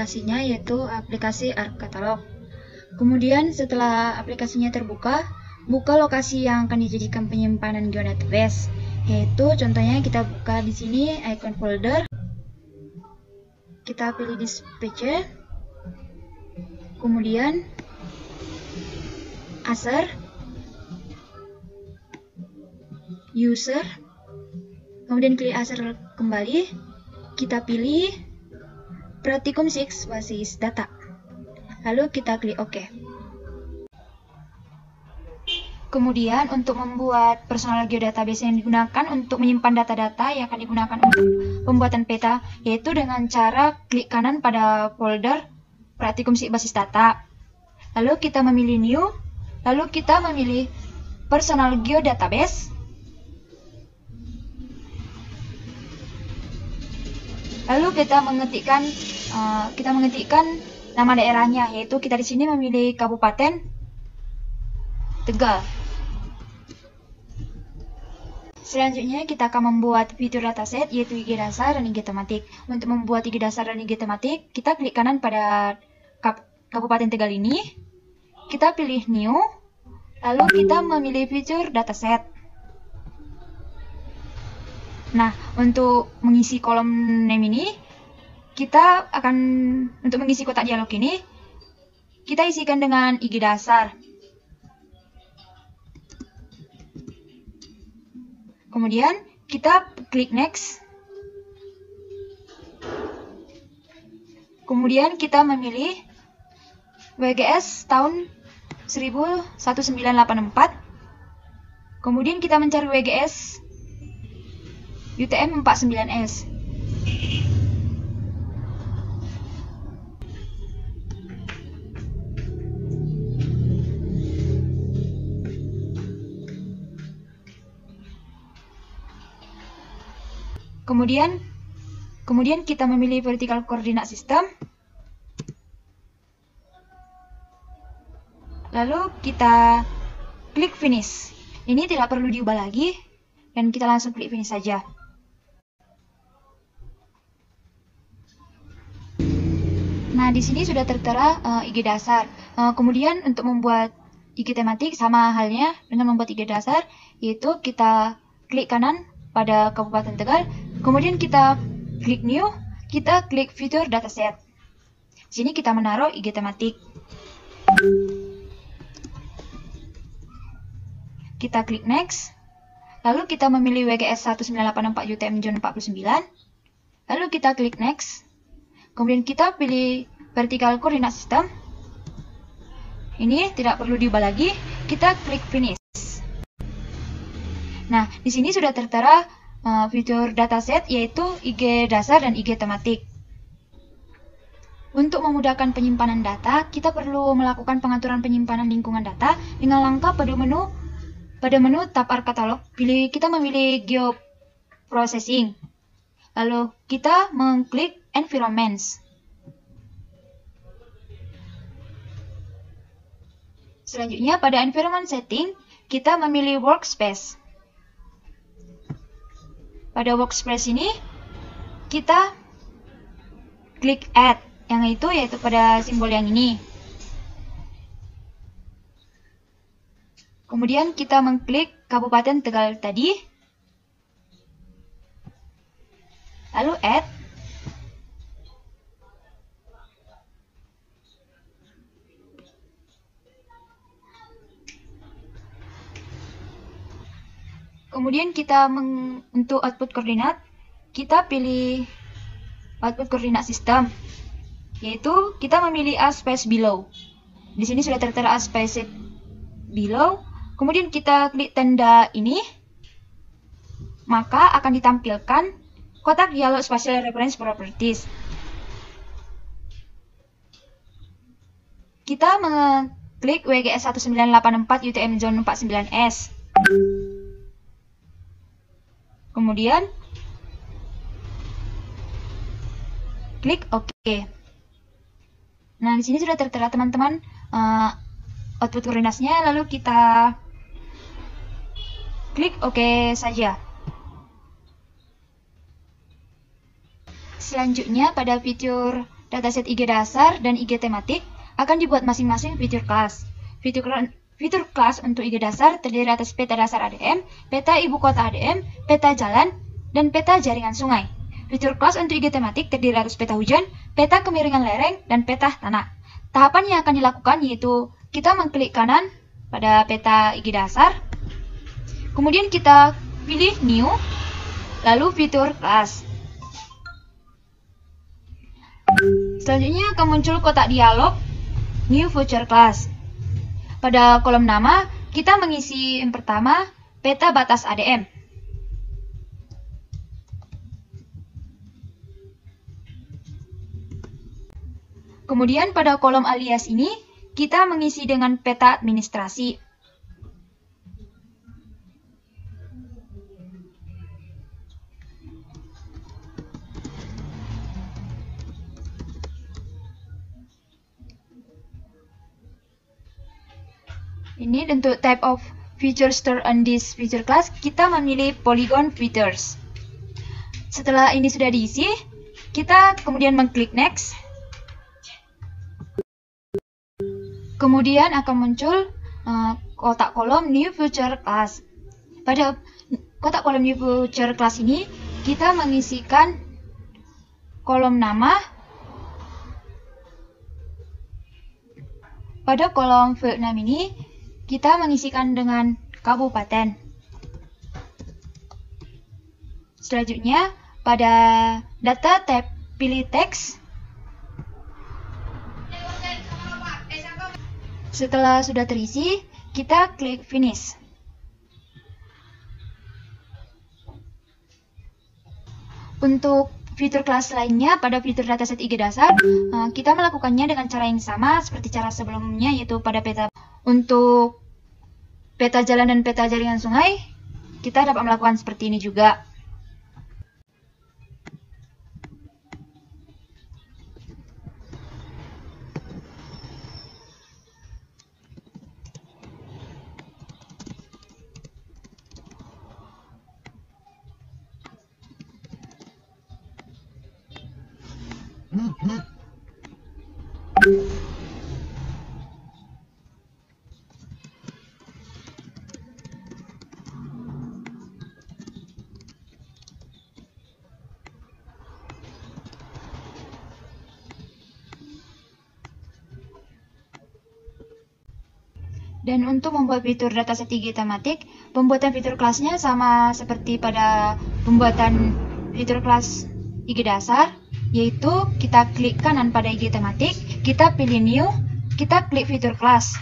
aplikasinya, yaitu aplikasi ArcCatalog. Kemudian setelah aplikasinya terbuka, buka lokasi yang akan dijadikan penyimpanan geodatabase, yaitu contohnya kita buka di sini icon folder, kita pilih dispatcher, kemudian Azure, user, kemudian klik Azure kembali, kita pilih Practicum 6 basis data, lalu kita klik OK. Kemudian untuk membuat personal geodatabase yang digunakan untuk menyimpan data-data yang akan digunakan untuk pembuatan peta, yaitu dengan cara klik kanan pada folder Practicum 6 basis data, lalu kita memilih new, lalu kita memilih personal geodatabase, lalu kita mengetikkan nama daerahnya, yaitu kita di sini memilih Kabupaten Tegal. Selanjutnya kita akan membuat fitur dataset, yaitu IG dasar dan IG tematik. Untuk membuat IG dasar dan IG tematik, kita klik kanan pada Kabupaten Tegal ini, kita pilih new, lalu kita memilih fitur dataset. Nah, untuk mengisi kolom name ini, untuk mengisi kotak dialog ini, kita isikan dengan IG dasar. Kemudian kita klik next. Kemudian kita memilih WGS tahun 1984. Kemudian kita mencari WGS UTM 49S. Kemudian kita memilih vertical coordinate system. Lalu kita klik finish. Ini tidak perlu diubah lagi dan kita langsung klik finish saja. Nah, di sini sudah tertera IG dasar. Kemudian untuk membuat IG tematik sama halnya dengan membuat IG dasar, yaitu kita klik kanan pada Kabupaten Tegal, kemudian kita klik new, kita klik fitur dataset. Di sini kita menaruh IG tematik. Kita klik next, lalu kita memilih WGS 1984 UTM Zone 49, lalu kita klik next, kemudian kita pilih vertical coordinate system. Ini tidak perlu diubah lagi, kita klik finish. Nah, di sini sudah tertera fitur dataset, yaitu IG dasar dan IG tematik. Untuk memudahkan penyimpanan data, kita perlu melakukan pengaturan penyimpanan lingkungan data dengan langkah pada menu tab ArcCatalog, kita memilih Geoprocessing. Lalu kita mengklik Environments. Selanjutnya pada Environment Setting, kita memilih Workspace. Pada Workspace ini, kita klik Add, yaitu pada simbol yang ini. Kemudian kita mengklik Kabupaten Tegal tadi, lalu Add. Kemudian kita untuk output koordinat, kita pilih output koordinat sistem, yaitu kita memilih A space below. Di sini sudah tertera A space below. Kemudian kita klik tanda ini, maka akan ditampilkan kotak dialog Spatial Reference Properties. Kita mengklik WGS 1984 UTM Zone 49S. Kemudian klik OK. Nah, di sini sudah tertera teman-teman output koordinatnya, lalu kita klik OK saja. Selanjutnya pada fitur dataset IG dasar dan IG tematik akan dibuat masing-masing fitur kelas. Fitur kelas untuk IG dasar terdiri atas peta dasar ADM, peta ibu kota ADM, peta jalan, dan peta jaringan sungai. Fitur kelas untuk IG tematik terdiri atas peta hujan, peta kemiringan lereng, dan peta tanah. Tahapan yang akan dilakukan yaitu kita mengklik kanan pada peta IG dasar, kemudian kita pilih New, lalu fitur kelas. Selanjutnya akan muncul kotak dialog New Future Class. Pada kolom nama, kita mengisi yang pertama peta batas ADM. Kemudian pada kolom alias ini, kita mengisi dengan peta administrasi. Ini untuk type of feature stored on this feature class, kita memilih polygon features. Setelah ini sudah diisi, kita kemudian mengklik next. Kemudian akan muncul kotak kolom new future class. Pada kotak kolom new future class ini, kita mengisikan kolom nama. Pada kolom field name ini, kita mengisikan dengan kabupaten. Selanjutnya, pada data tab pilih teks. Setelah sudah terisi, kita klik finish. Untuk fitur kelas lainnya, pada fitur dataset IG dasar, kita melakukannya dengan cara yang sama seperti cara sebelumnya, yaitu pada peta. Untuk peta jalan dan peta jaringan sungai, kita dapat melakukan seperti ini juga. Dan untuk membuat fitur dataset IG tematik, pembuatan fitur kelasnya sama seperti pada pembuatan fitur kelas IG dasar, yaitu kita klik kanan pada IG tematik, kita pilih New, kita klik fitur kelas.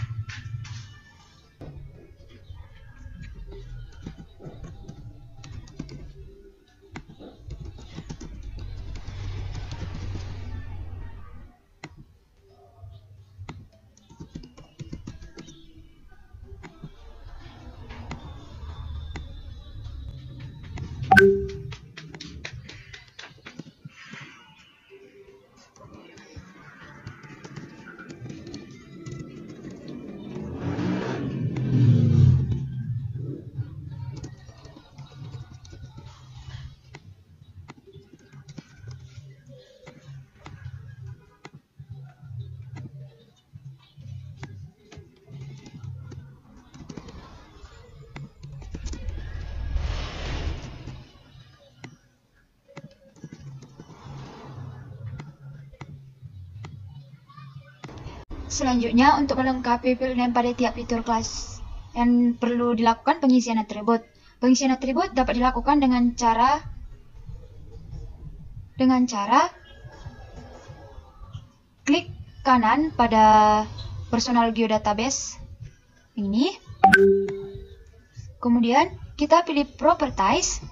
Selanjutnya, untuk melengkapi field name pada tiap fitur kelas yang perlu dilakukan pengisian atribut. Pengisian atribut dapat dilakukan dengan cara klik kanan pada personal geodatabase ini. Kemudian kita pilih properties.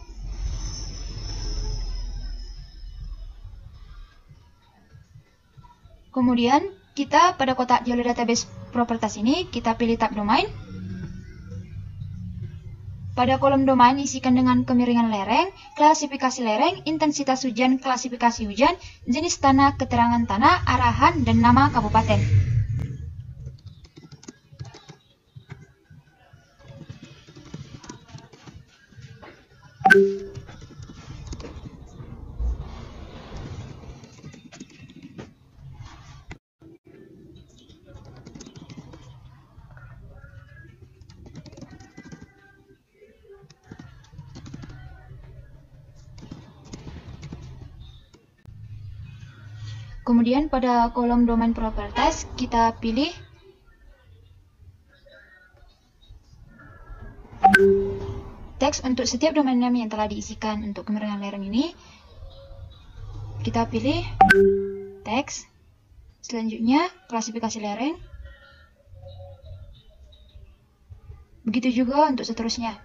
Kemudian kita pada kotak geodatabase properties ini, kita pilih tab domain. Pada kolom domain isikan dengan kemiringan lereng, klasifikasi lereng, intensitas hujan, klasifikasi hujan, jenis tanah, keterangan tanah, arahan, dan nama kabupaten. Kemudian pada kolom domain properties kita pilih teks untuk setiap domain name yang telah diisikan. Untuk kemiringan lereng ini kita pilih teks. Selanjutnya klasifikasi lereng. Begitu juga untuk seterusnya.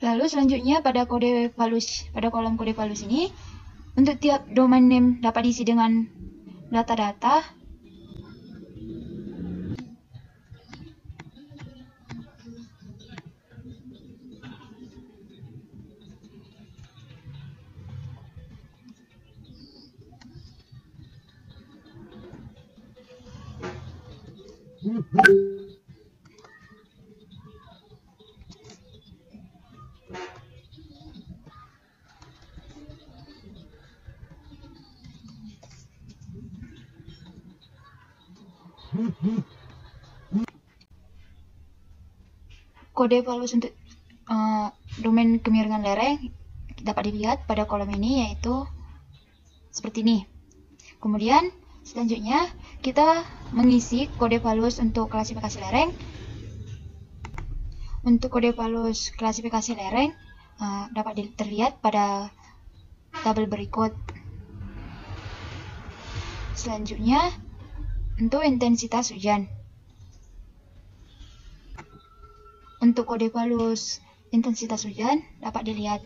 Lalu selanjutnya pada kolom kode valus ini, untuk tiap domain name dapat diisi dengan data-data. Kode valus untuk domain kemiringan lereng dapat dilihat pada kolom ini, yaitu seperti ini. Kemudian selanjutnya kita mengisi kode valus untuk klasifikasi lereng. Untuk kode valus klasifikasi lereng dapat terlihat pada tabel berikut. Selanjutnya untuk intensitas hujan. Untuk kode valus intensitas hujan dapat dilihat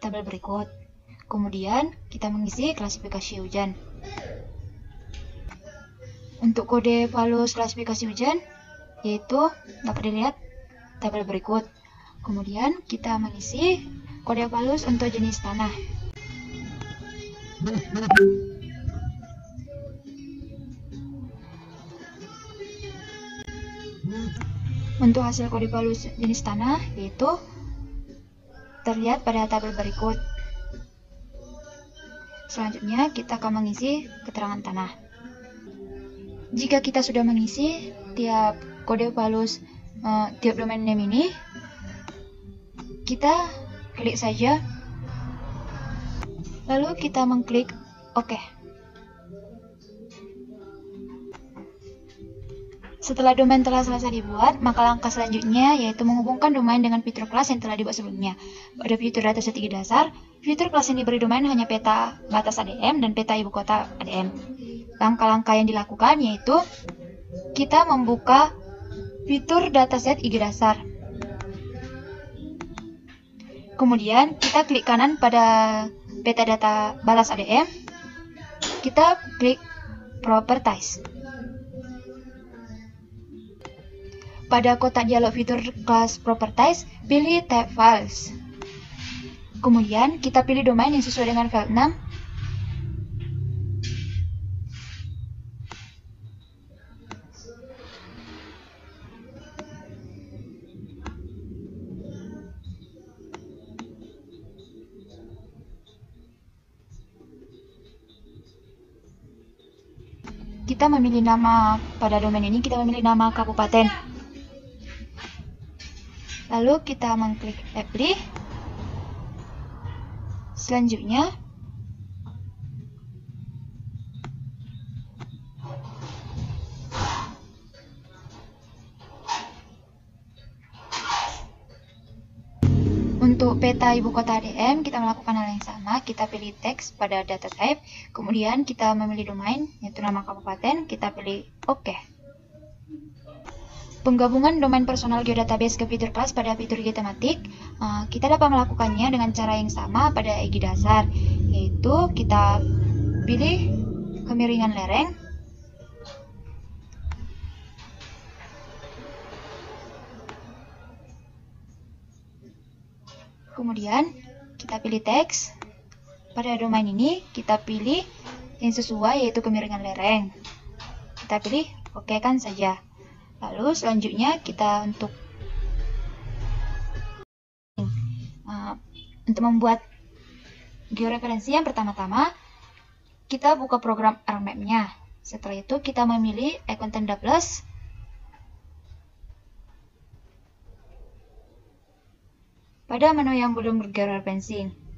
tabel berikut. Kemudian kita mengisi klasifikasi hujan. Untuk kode valus klasifikasi hujan yaitu dapat dilihat tabel berikut. Kemudian kita mengisi kode valus untuk jenis tanah. Untuk hasil kode valus jenis tanah yaitu terlihat pada tabel berikut. Selanjutnya kita akan mengisi keterangan tanah. Jika kita sudah mengisi tiap kode valus tiap domain name ini, kita klik saja, lalu kita mengklik OK. Setelah domain telah selesai dibuat, maka langkah selanjutnya yaitu menghubungkan domain dengan fitur kelas yang telah dibuat sebelumnya. Pada fitur dataset tinggi dasar, fitur kelas yang diberi domain hanya peta batas ADM dan peta ibu kota ADM. Langkah-langkah yang dilakukan yaitu kita membuka fitur dataset IG dasar. Kemudian kita klik kanan pada peta data batas ADM. Kita klik Properties. Pada kotak dialog fitur kelas Properties, pilih tab Files. Kemudian kita pilih domain yang sesuai dengan file 6. Kita memilih nama pada domain ini, kita memilih nama kabupaten. Lalu kita mengklik Apply. Selanjutnya untuk peta ibu kota ADM kita melakukan hal yang sama, kita pilih teks pada data type, kemudian kita memilih domain yaitu nama kabupaten, kita pilih OK. Penggabungan domain personal geodatabase ke fitur kelas pada fitur IG tematik, kita dapat melakukannya dengan cara yang sama pada IG dasar, yaitu kita pilih kemiringan lereng, kemudian kita pilih teks. Pada domain ini kita pilih yang sesuai yaitu kemiringan lereng, kita pilih OK kan saja. Lalu selanjutnya kita untuk Untuk membuat georeferensi yang pertama-tama, kita buka program ArcMap-nya. Setelah itu kita memilih icon tanda plus. Pada menu yang belum bergeoreferencing.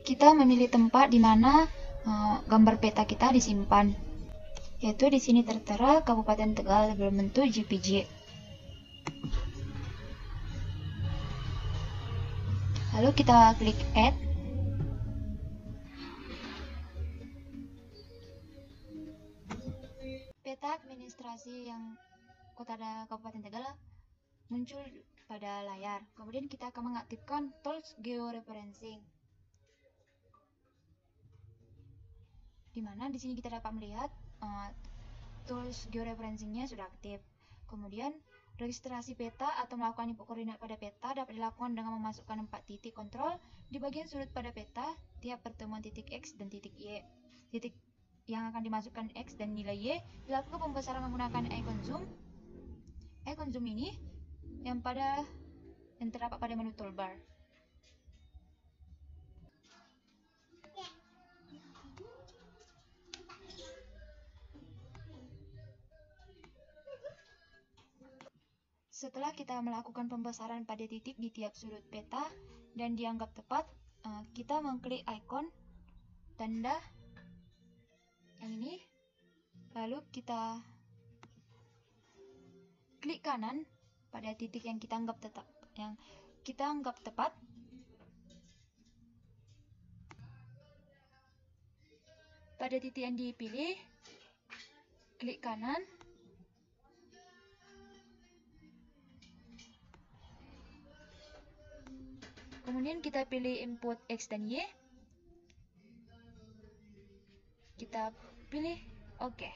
Kita memilih tempat di mana gambar peta kita disimpan, yaitu di sini tertera Kabupaten Tegal berbentuk JPG. Lalu kita klik Add. Peta administrasi yang Kota Kabupaten Tegal muncul pada layar. Kemudian kita akan mengaktifkan Tools Georeferencing, di mana di sini kita dapat melihat tools georeferencingnya sudah aktif. Kemudian registrasi peta atau melakukan input koordinat pada peta dapat dilakukan dengan memasukkan 4 titik kontrol di bagian sudut pada peta tiap pertemuan titik X dan titik Y. Titik yang akan dimasukkan X dan nilai Y dilakukan pembesaran menggunakan icon zoom. Icon zoom ini yang terdapat pada menu toolbar. Setelah kita melakukan pembesaran pada titik di tiap sudut peta dan dianggap tepat, kita mengklik ikon tanda yang ini, lalu kita klik kanan pada titik yang kita anggap tepat. Pada titik yang dipilih, klik kanan. Kemudian kita pilih input X dan Y. Kita pilih OK.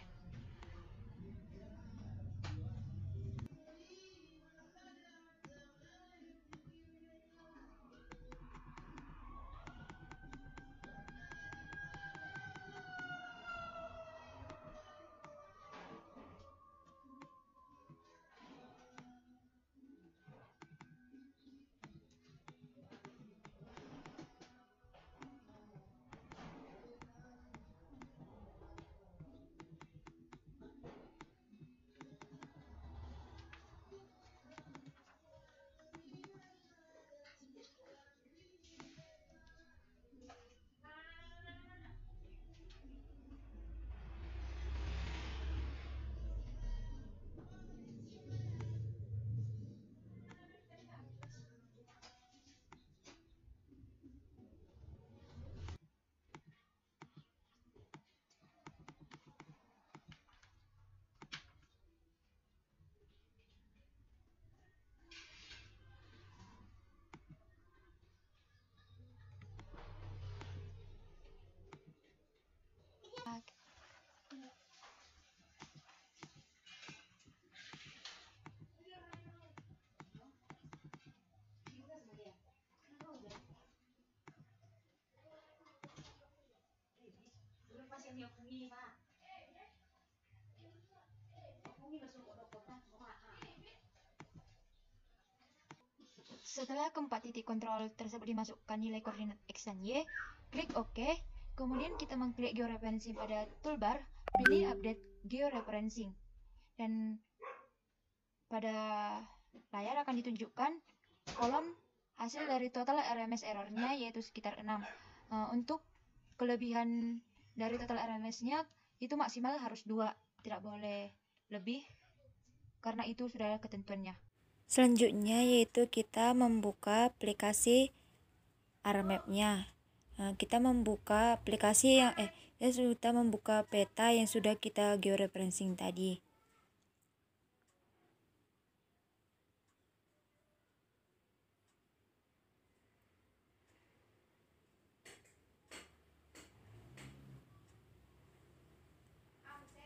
Setelah keempat titik kontrol tersebut dimasukkan nilai koordinat X dan Y, klik OK. Kemudian kita mengklik georeferencing pada toolbar, pilih Update Georeferencing. Dan pada layar akan ditunjukkan kolom hasil dari total RMS error-nya, yaitu sekitar 6. Untuk kelebihan dari total RMS-nya itu maksimal harus 2, tidak boleh lebih, karena itu sudah ketentuannya. Selanjutnya yaitu kita membuka aplikasi ArcMap-nya. Kita membuka aplikasi kita membuka peta yang sudah kita georeferencing tadi.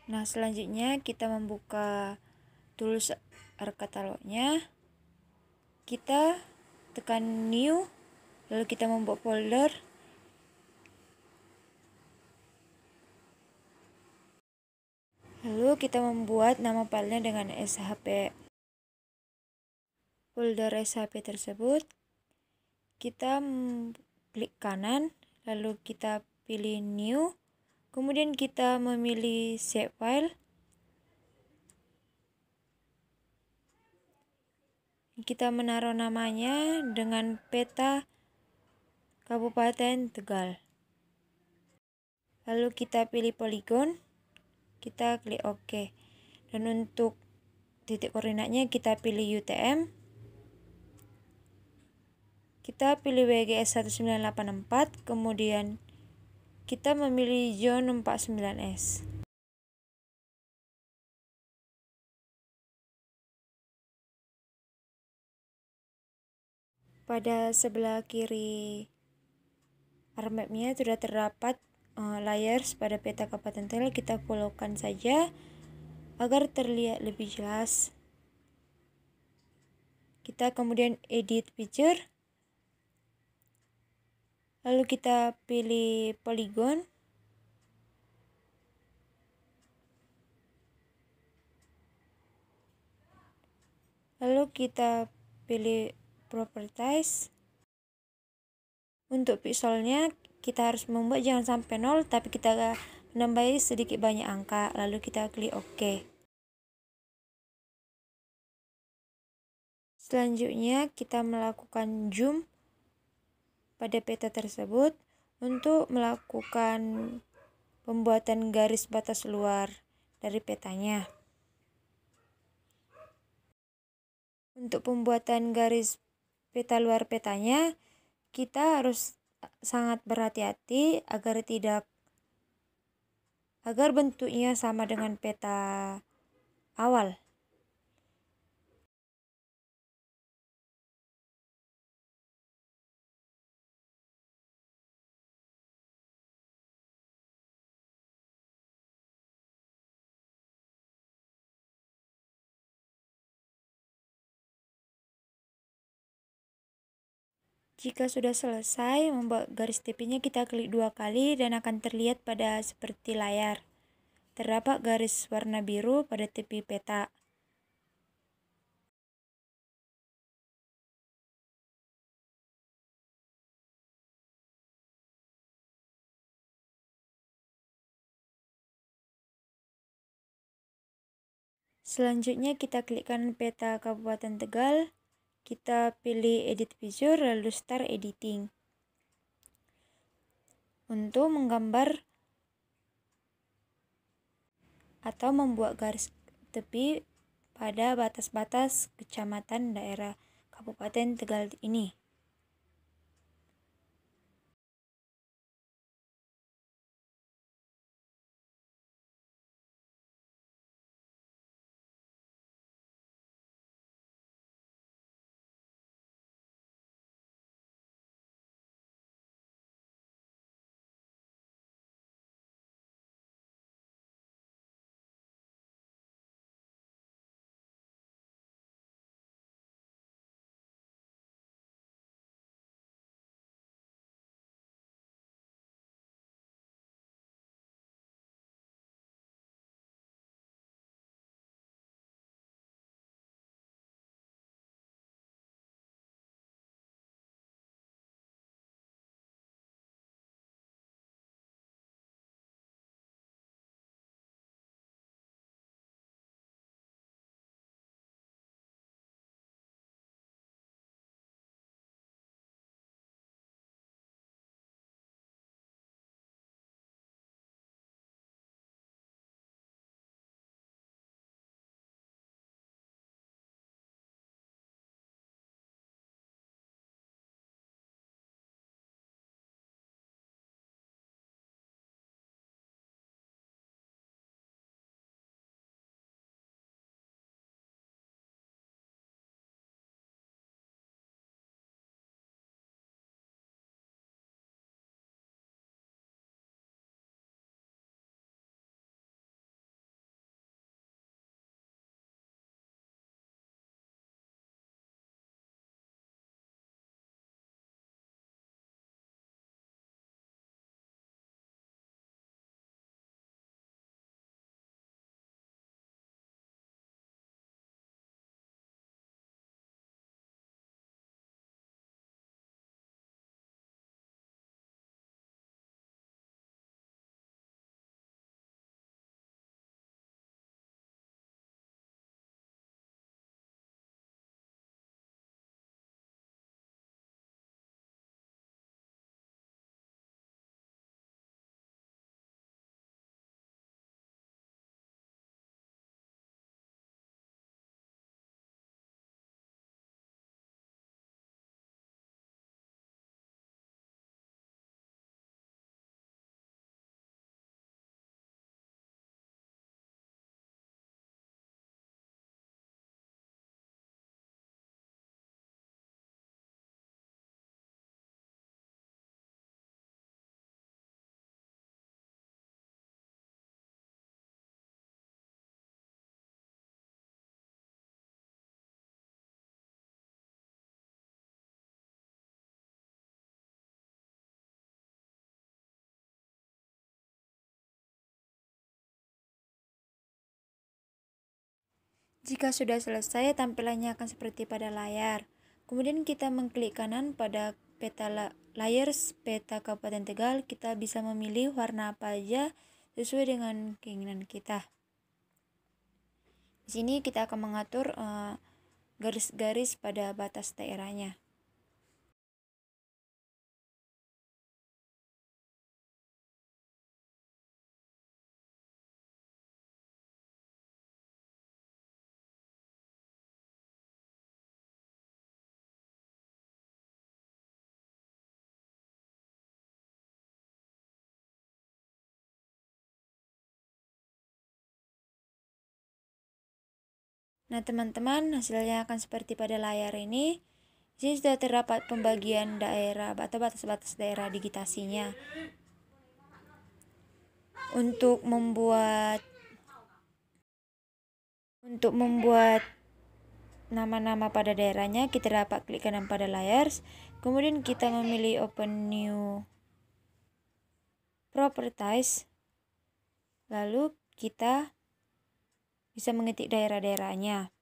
Nah, selanjutnya kita membuka tools ArcCatalog-nya. kita tekan new, lalu kita membuat folder. Lalu kita membuat nama filenya dengan shp. Folder shp tersebut kita klik kanan, lalu kita pilih new, kemudian kita memilih save file. Kita menaruh namanya dengan peta Kabupaten Tegal. Lalu kita pilih poligon, kita klik OK. Dan untuk titik koordinatnya kita pilih UTM. Kita pilih WGS 1984, kemudian kita memilih zone 49S. Pada sebelah kiri armapnya sudah terdapat layers pada peta Kabupaten Tegal. Kita followkan saja agar terlihat lebih jelas. Kita kemudian edit picture, lalu kita pilih polygon, lalu kita pilih properties. Untuk pixelnya kita harus membuat jangan sampai 0, tapi kita menambahi sedikit banyak angka, lalu kita klik OK. Selanjutnya kita melakukan zoom pada peta tersebut untuk melakukan pembuatan garis batas luar dari petanya. Untuk pembuatan garis peta luar petanya, kita harus sangat berhati-hati agar bentuknya sama dengan peta awal. Jika sudah selesai membuat garis tepinya, kita klik 2 kali dan akan terlihat pada seperti layar. Terdapat garis warna biru pada tepi peta. Selanjutnya kita klik kanan peta Kabupaten Tegal. Kita pilih edit picture, lalu start editing. Untuk menggambar atau membuat garis tepi pada batas-batas kecamatan daerah Kabupaten Tegal ini. Jika sudah selesai, tampilannya akan seperti pada layar. Kemudian kita mengklik kanan pada peta layers peta Kabupaten Tegal. Kita bisa memilih warna apa aja sesuai dengan keinginan kita. Di sini kita akan mengatur garis-garis pada batas daerahnya. Nah, teman-teman, hasilnya akan seperti pada layar ini. Di sini sudah terdapat pembagian daerah atau batas-batas daerah digitasinya. Untuk membuat nama-nama pada daerahnya, kita dapat klik kanan pada layers, kemudian kita memilih open new properties, lalu kita bisa mengetik daerah-daerahnya.